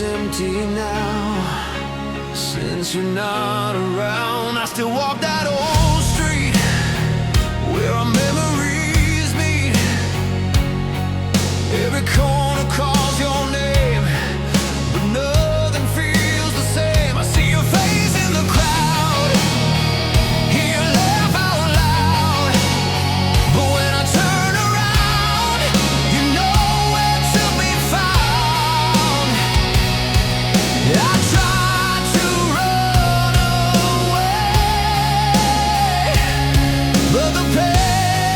is empty now. Since you're not around, I still walk that old street where our memories meet. Every corner calls your name, but nothing feels the same. I see your face in the crowd, hear you laugh out loud, but when I turn around, you're nowhere to be found. I tried to run away, but the pain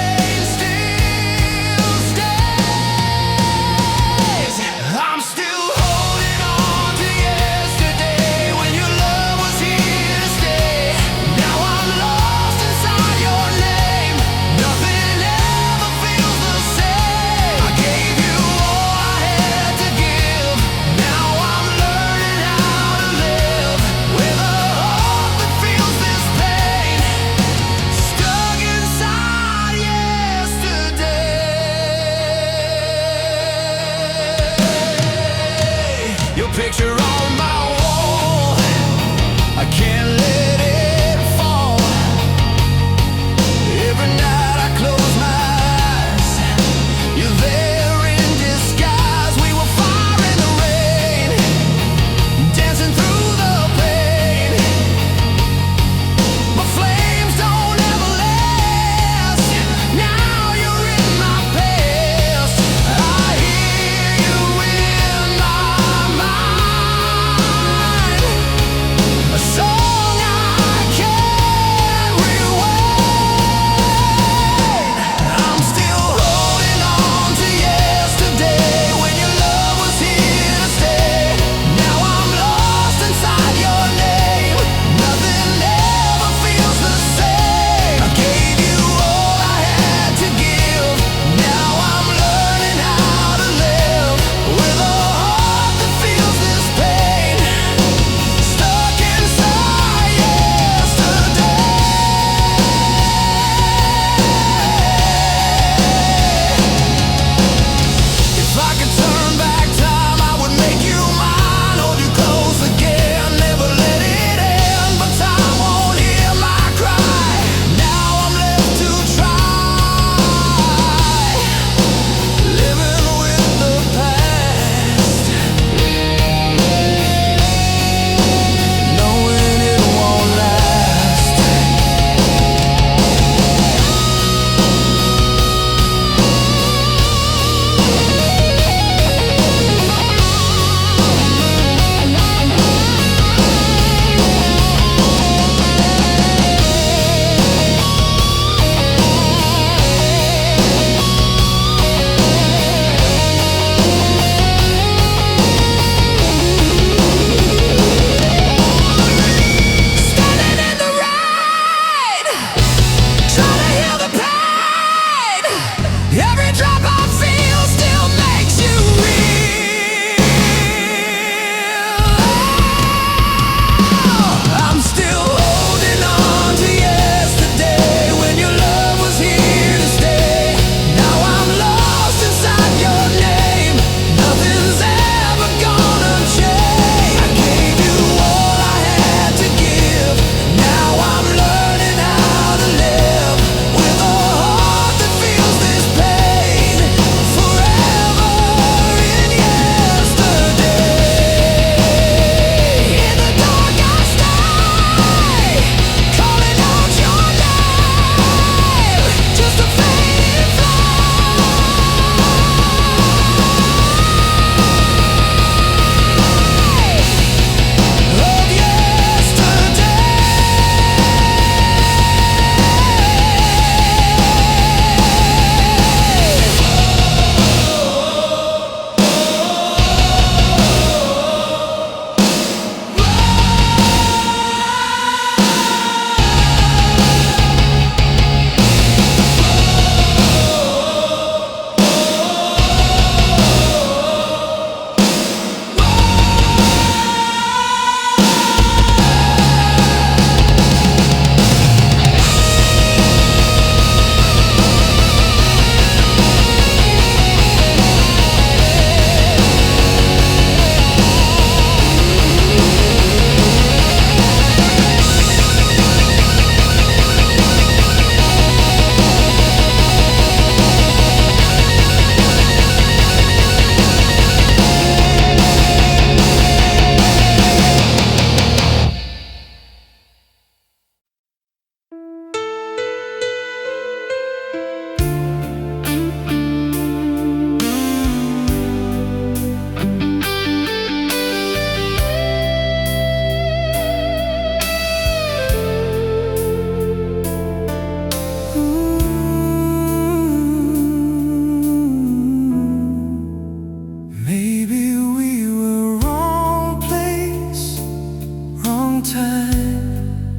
time,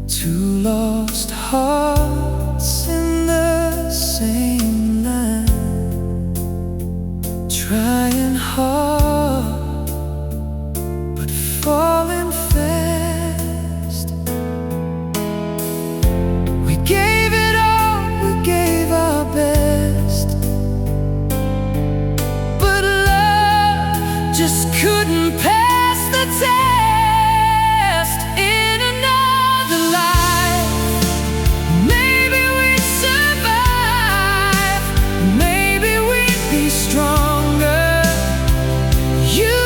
two lost hearts in the same line, trying hard but falling fast. We gave it all, we gave our best, but love just couldn't pass the test. In another life, maybe we'd survive, maybe we'd be stronger, you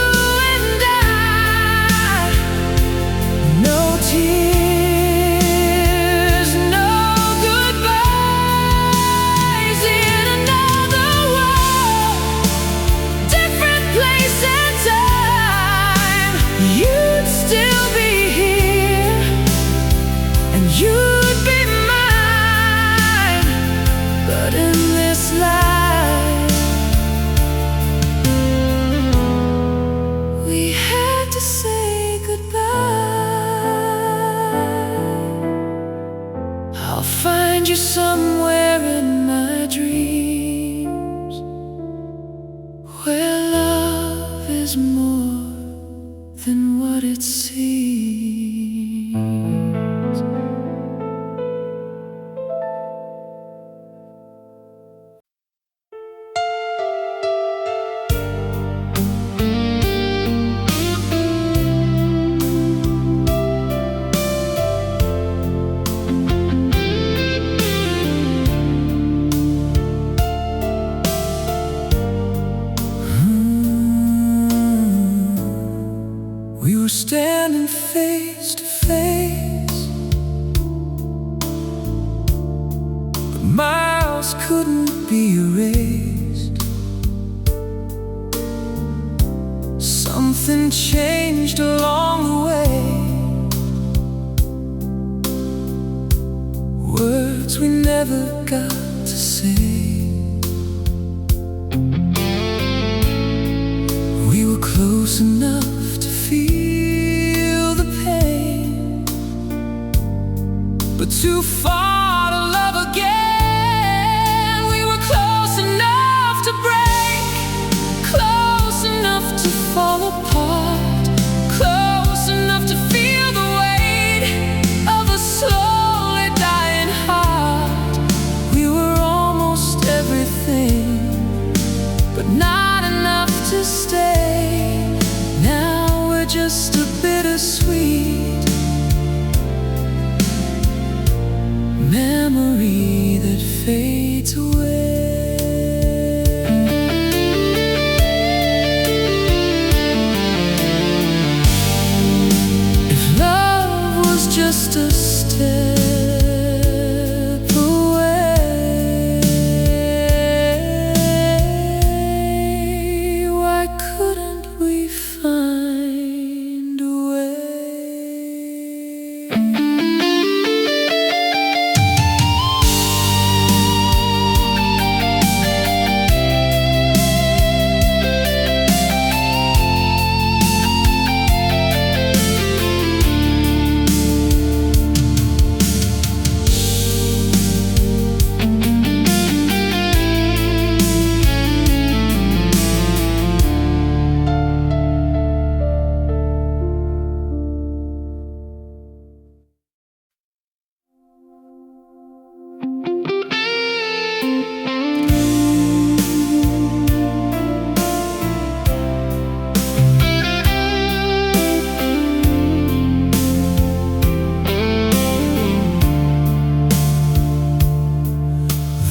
and I. No tears, no goodbyes. In another world, different place and time, you'd still be here and you'd be mine. But in this life, we had to say goodbye. I'll find you somewhere in my dreams, where love is more than what it seems. We were standing face to face, but miles couldn't be erased. Something changed along the way, words we never got to say. We were close enough to feel the pain, but too far to love again. We were close enough to break, close enough to fall apart, close enough to feel the weight of a slowly dying heart. We were almost everything, but not enough to stay. Now we're just a bittersweet memory that fades away. If love was just a step away, why couldn't we find a way?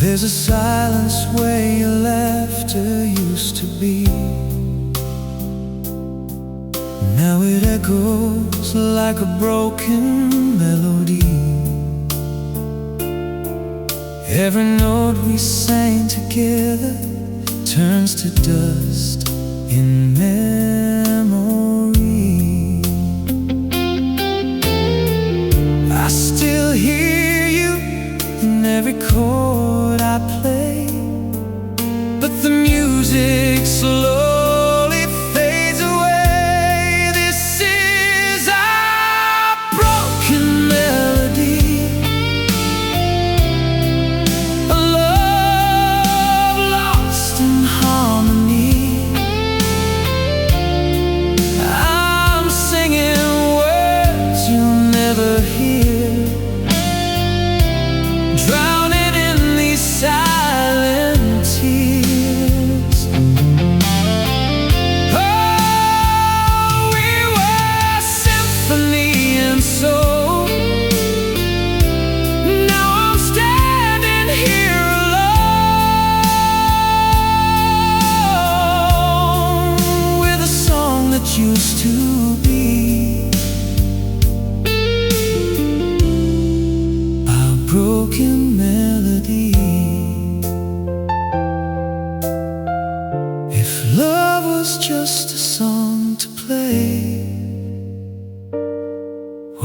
There's a silence where your laughter used to be. Now it echoes like a broken melody. Every note we sang together turns to dust in memory. I still hear you in every chord I play, but the music slowly fades away. This is our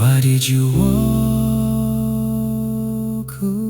Why did you walk away?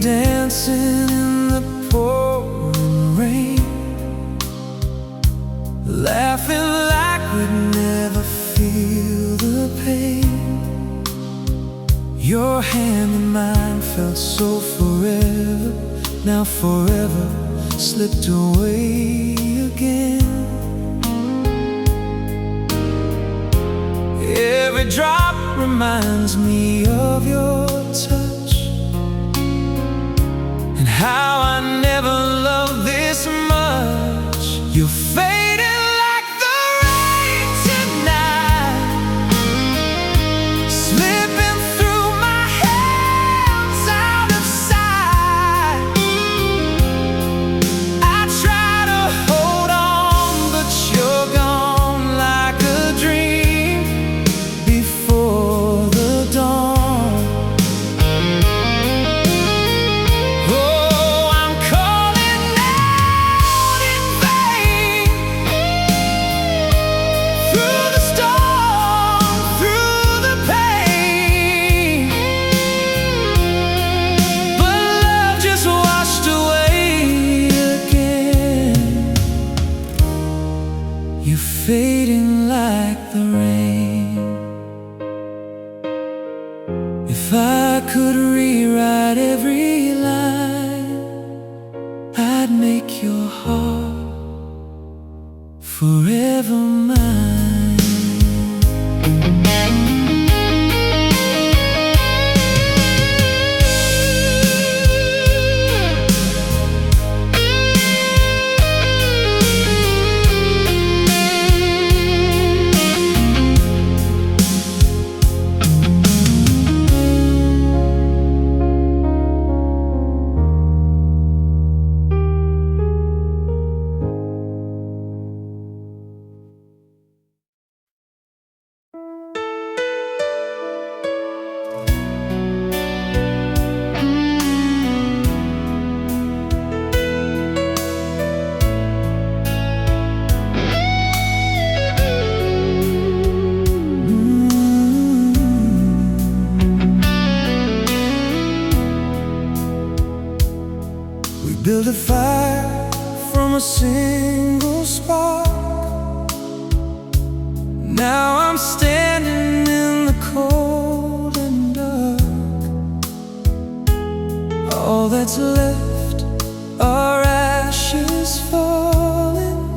Dancing in the pouring rain, laughing like we'd never feel the pain. Your hand in mine felt so forever. Now forever slipped away again. Every drop reminds me of your touch, how I never loved this much. You're fading like the rain tonight, slipping through my hands out of sight. I try to hold on, but you're gone like a dream before the dawn. Fading like the rain. If I could rewrite every line, I'd make your heart forever mine. Build a fire from a single spark. Now I'm standing in the cold and dark. All that's left are ashes falling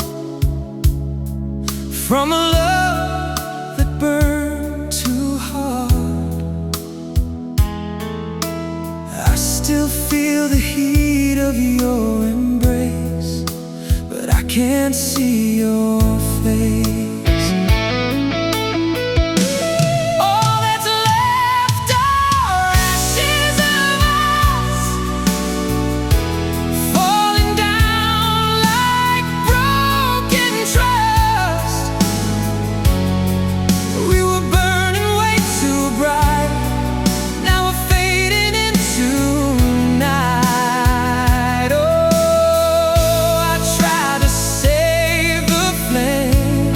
from a love that burned too hard. I still feel the heat of your embrace, but I can't see your face. All that's left are ashes of us, falling down like broken trust. We were burning way too bright, now we're fading into night. Oh, I try to save the flame,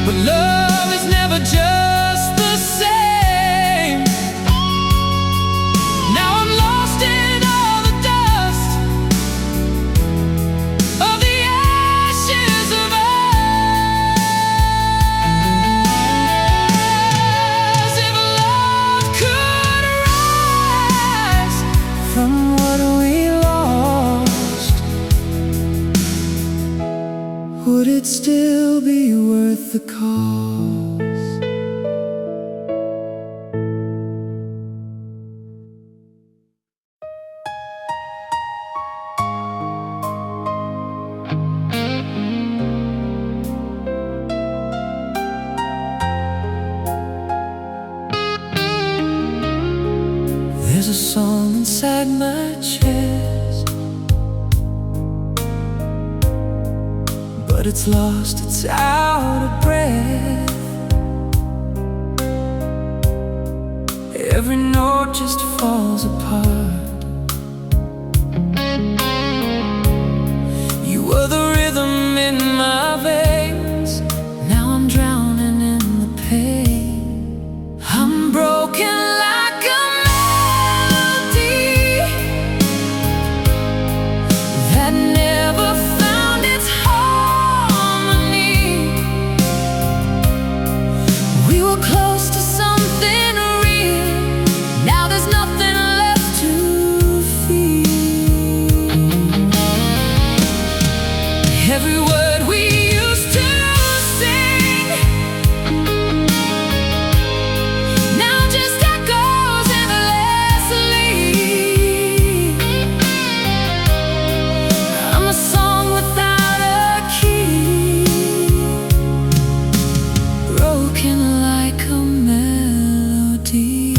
but love is never just the same. Now I'm lost in all the dust of the ashes of us. If love could rise from what we lost, would it still be worth the cost? inside my chest, but it's lost, it's out of breath. Every note just falls apart. You were the rhythm in my veins. Now I'm drowning in the pain. I'm broken like a melody that never found its harmony. We were close to something real. Now there's nothing left to feel. Every word we used to sing now just echoes endlessly. I'm a song without a key, broken like a melody.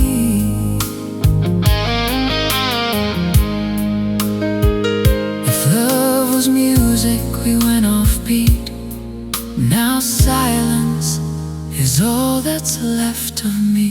If love was music, we went off beat. Now silence is all that's left of me.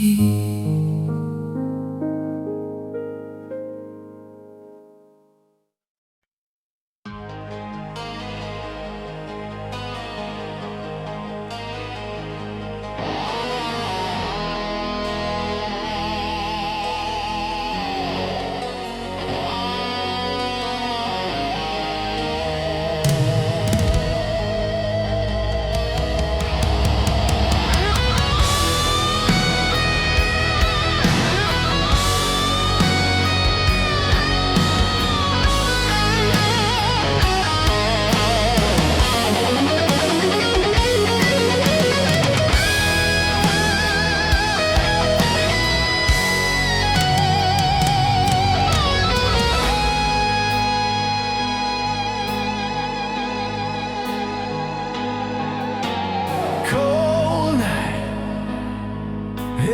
Cold night,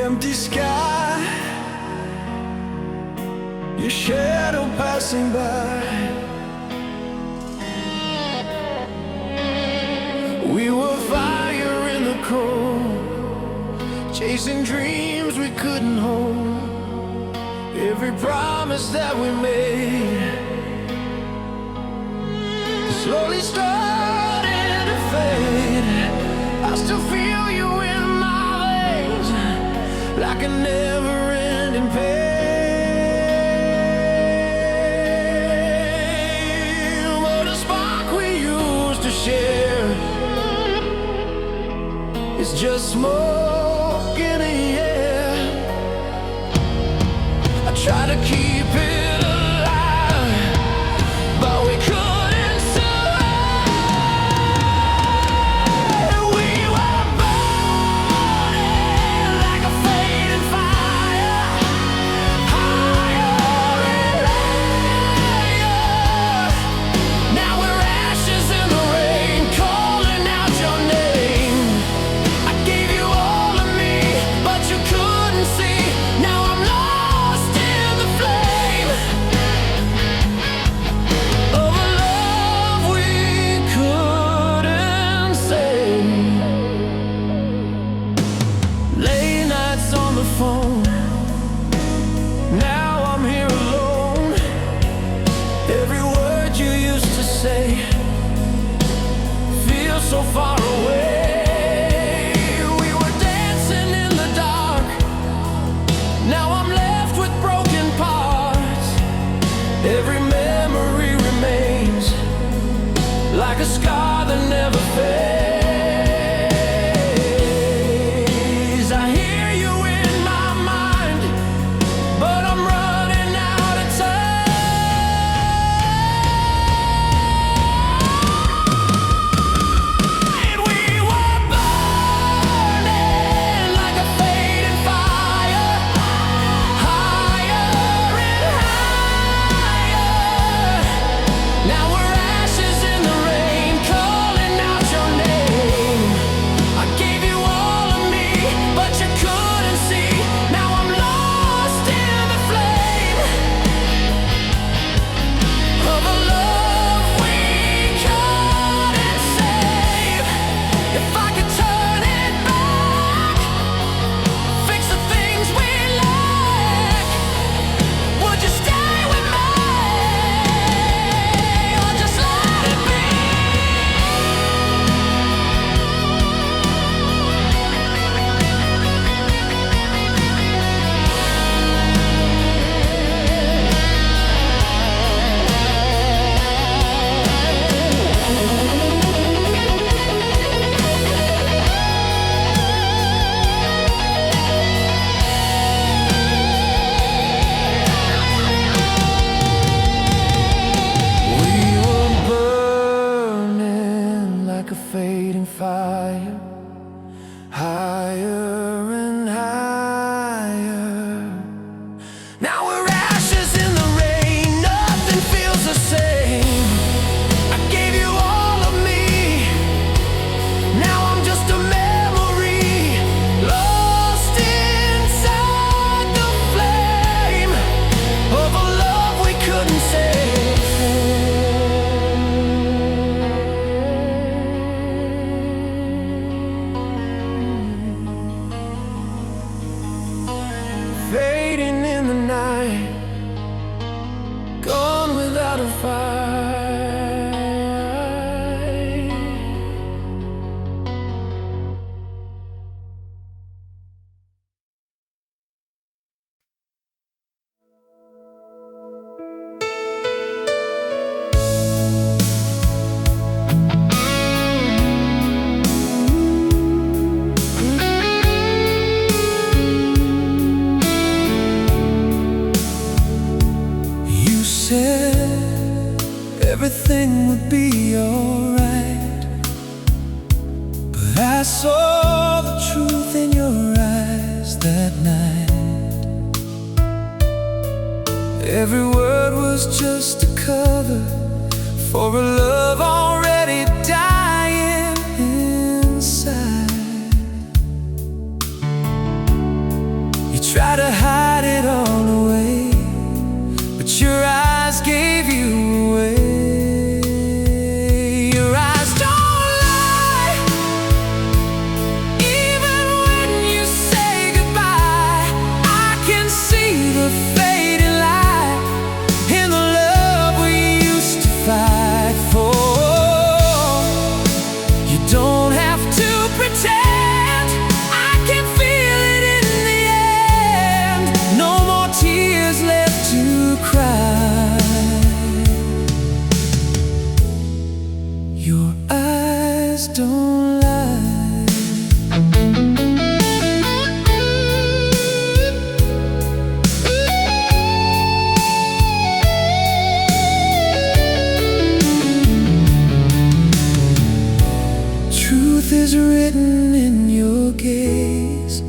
empty sky, your shadow passing by. We were fire in the cold, chasing dreams we couldn't hold. Every promise that we made slowly started to fade. I still feel you in my veins, like a never-ending pain. But the spark we used to share is just smoke in the air. I try to keep it alive, but we couldn't. Now I'm here alone. Every word you used to say feels so far away. We were dancing in the dark. Now I'm left with broken parts. Every memory remains like a scar that never fades. It in the night, gone without a fight. Everything would be alright, but I saw the truth in your eyes that night. Every word was just a cover for a love already dying inside. You try to hide it all away, but your eyes gave you away. Your eyes don't lie. Truth is written in your gaze,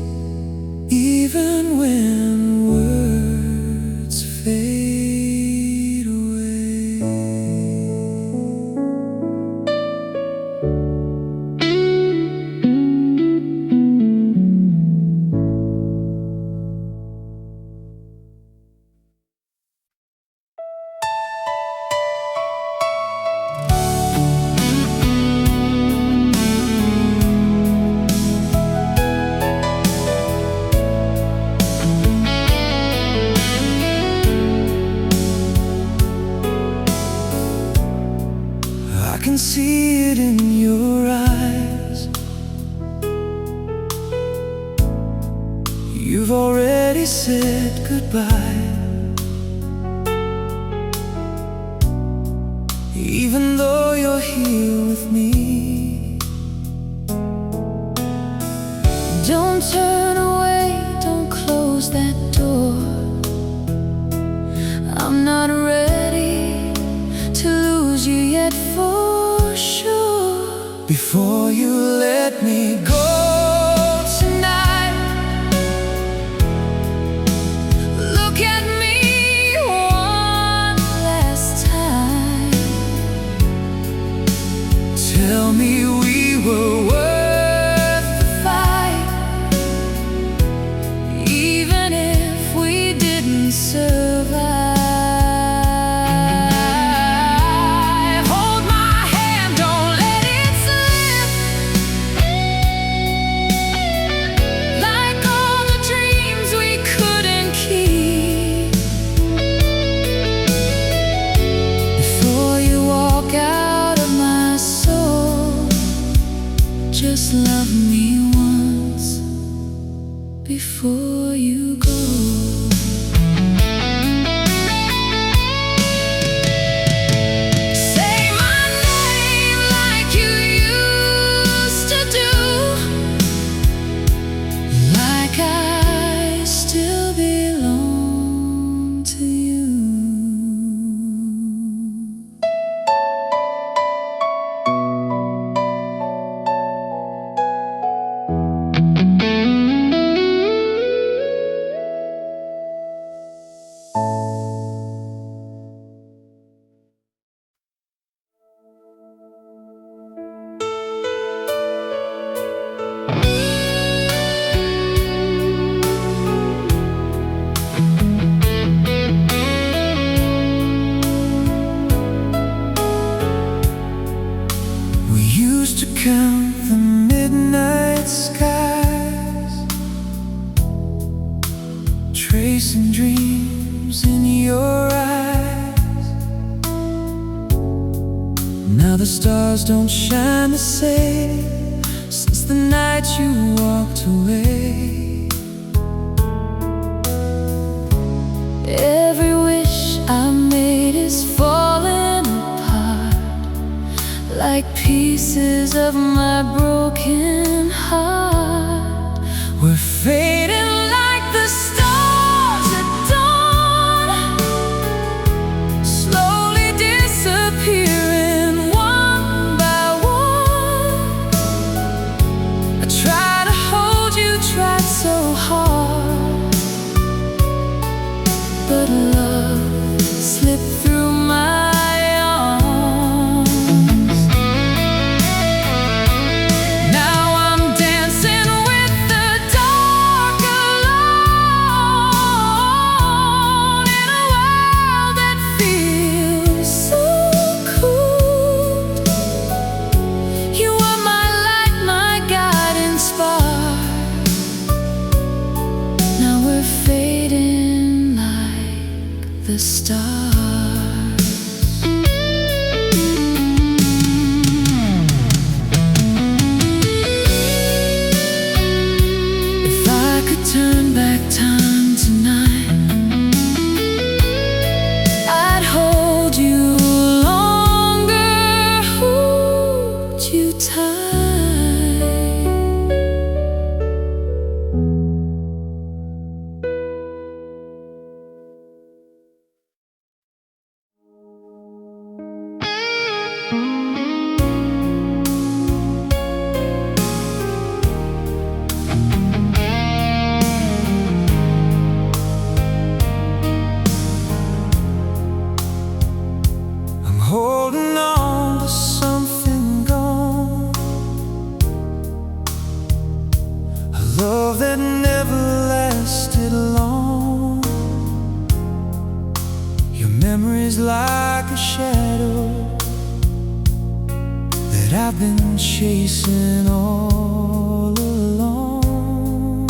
even when words fade away. I can see it in your eyes. You've already said goodbye. Even though you're here with me, don't turn away, don't close that door. I'm not ready to lose you yet for sure. Before you let me go tonight, look at me one last time. Tell me we were worth the fight, even if we didn't survive. Just love me once before you go. Say my name like you used to do, like I still belong to you. Count the midnight skies, tracing dreams the stars don't shine the same since the night you walked away. Every wish I made is falling apart, like pieces of my broken heart. We're fading like the stars at dawn, slowly disappearing one by one. I tried to hold you, tried so hard, but love slipped through my arms. Now I'm dancing with the dark alone, in a world that feels so cold. You were my light, my guiding spark. Now we're fading like the stars. If I could turn back time tonight, I'd hold you longer, hold you tight. I'm holding on to something gone, a love that never lasted long. Your memory's like a shadow that I've been chasing all along.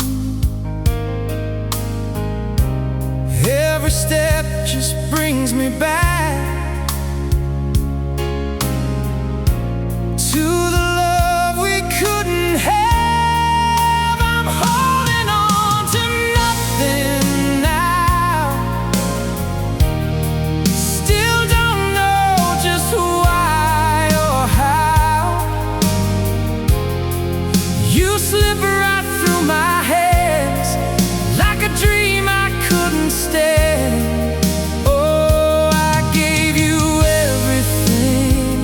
Every step just brings me back to the love we couldn't have. I'm holding on to nothing now, still don't know just why or how. You slip right through my hands like a dream I couldn't stand. Oh, I gave you everything,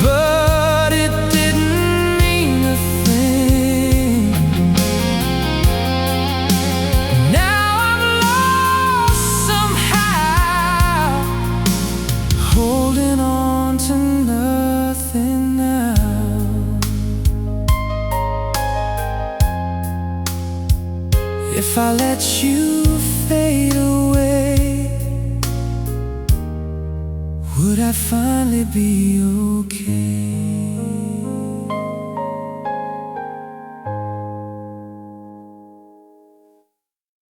but it didn't mean a thing. Now I'm lost somehow, holding on to nothing now. If I let you fade away, would I finally be okay?